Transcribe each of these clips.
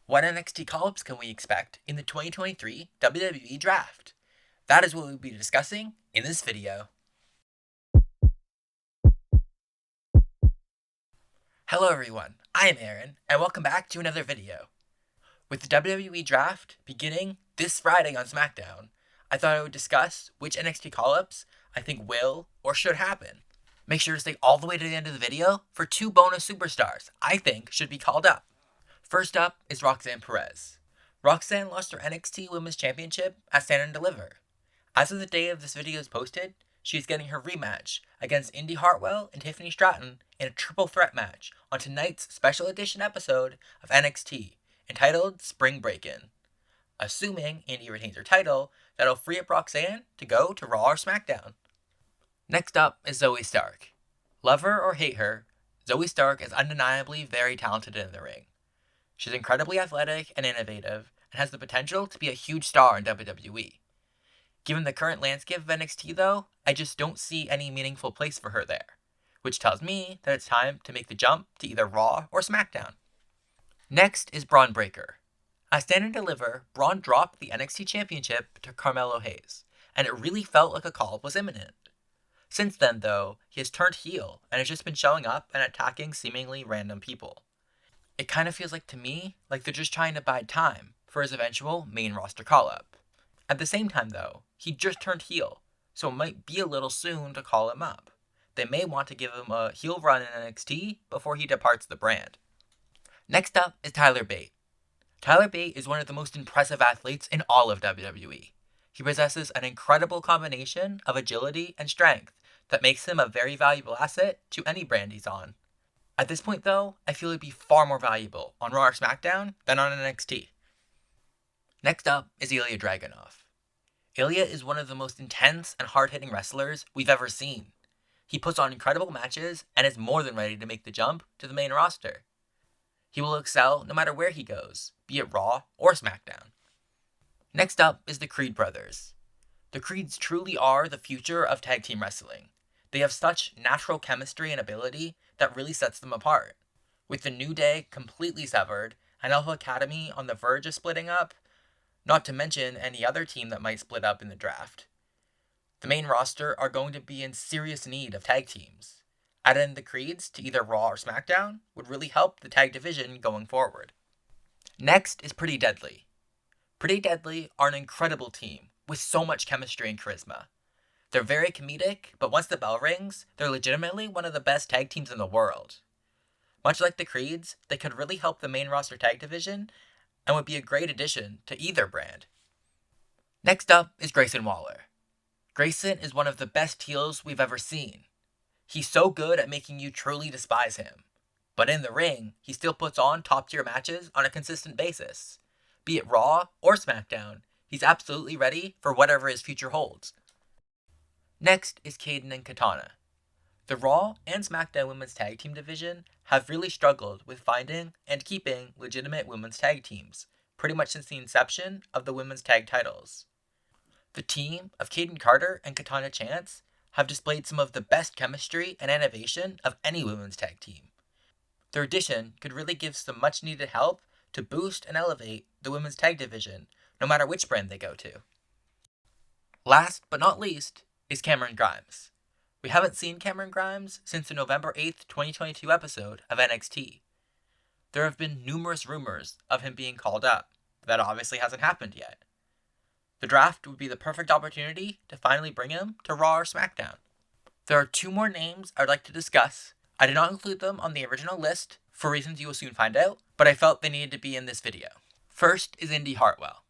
What NXT call-ups can we expect in the 2023 WWE Draft? That is what we'll be discussing in this video. Hello everyone, I am Aaron, and welcome back to another video. With the WWE Draft beginning this Friday on SmackDown, I thought I would discuss which NXT call-ups I think will or should happen. Make sure to stay all the way to the end of the video for 2 bonus superstars I think should be called up. First up is Roxanne Perez. Roxanne lost her NXT Women's Championship at Stand and Deliver. As of the day of this video is posted, she is getting her rematch against Indy Hartwell and Tiffany Stratton in a triple threat match on tonight's special edition episode of NXT, entitled Spring Breakin'. Assuming Indy retains her title, that'll free up Roxanne to go to Raw or SmackDown. Next up is Zoe Stark. Love her or hate her, Zoe Stark is undeniably very talented in the ring. She's incredibly athletic and innovative, and has the potential to be a huge star in WWE. Given the current landscape of NXT though, I just don't see any meaningful place for her there, which tells me that it's time to make the jump to either Raw or SmackDown. Next is brawnbreaker. At Stand and Deliver, Braun dropped the NXT Championship to Carmelo Hayes, and it really felt like a call-up was imminent. Since then though, he has turned heel and has just been showing up and attacking seemingly random people. It kind of feels like to me like they're just trying to bide time for his eventual main roster call-up. At the same time though, he just turned heel, so it might be a little soon to call him up. They may want to give him a heel run in NXT before he departs the brand. Next up is Tyler Bate. Tyler Bate is one of the most impressive athletes in all of WWE. He possesses an incredible combination of agility and strength that makes him a very valuable asset to any brand he's on. At this point though, I feel he'd be far more valuable on Raw or SmackDown than on NXT. Next up is Elia Draganov. Elia is one of the most intense and hard-hitting wrestlers we've ever seen. He puts on incredible matches and is more than ready to make the jump to the main roster. He will excel no matter where he goes, be it Raw or SmackDown. Next up is the Creed brothers. The Creeds truly are the future of tag team wrestling. They have such natural chemistry and ability that really sets them apart. With the New Day completely severed, and Alpha Academy on the verge of splitting up, not to mention any other team that might split up in the draft, the main roster are going to be in serious need of tag teams. Adding the Creeds to either Raw or SmackDown would really help the tag division going forward. Next is Pretty Deadly. Pretty Deadly are an incredible team with so much chemistry and charisma. They're very comedic, but once the bell rings, they're legitimately one of the best tag teams in the world. Much like the Creeds, they could really help the main roster tag division and would be a great addition to either brand. Next up is Grayson Waller. Grayson is one of the best heels we've ever seen. He's so good at making you truly despise him. But in the ring, he still puts on top-tier matches on a consistent basis. Be it Raw or SmackDown, he's absolutely ready for whatever his future holds. Next is Kaden and Katana. The Raw and SmackDown women's tag team division have really struggled with finding and keeping legitimate women's tag teams, pretty much since the inception of the women's tag titles. The team of Kaden Carter and Katana Chance have displayed some of the best chemistry and innovation of any women's tag team. Their addition could really give some much needed help to boost and elevate the women's tag division, no matter which brand they go to. Last but not least is Cameron Grimes. We haven't seen Cameron Grimes since the November 8th, 2022 episode of NXT. There have been numerous rumors of him being called up, but that obviously hasn't happened yet. The draft would be the perfect opportunity to finally bring him to Raw or SmackDown. There are 2 more names I'd like to discuss. I did not include them on the original list for reasons you will soon find out, but I felt they needed to be in this video. First is Indy Hartwell.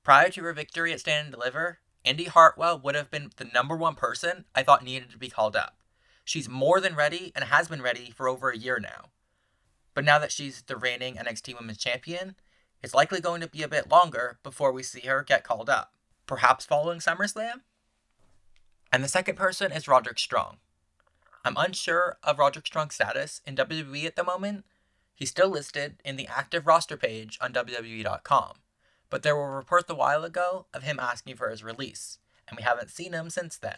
Prior to her victory at Stand and Deliver, Indy Hartwell would have been the number 1 person I thought needed to be called up. She's more than ready and has been ready for over a year now. But now that she's the reigning NXT Women's Champion, it's likely going to be a bit longer before we see her get called up. Perhaps following SummerSlam? And the second person is Roderick Strong. I'm unsure of Roderick Strong's status in WWE at the moment. He's still listed in the active roster page on WWE.com. But there were reports a while ago of him asking for his release, and we haven't seen him since then.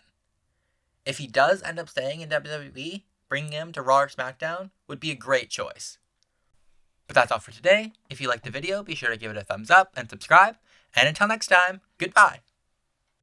If he does end up staying in WWE, bringing him to Raw or SmackDown would be a great choice. But that's all for today. If you liked the video, be sure to give it a thumbs up and subscribe. And until next time, goodbye.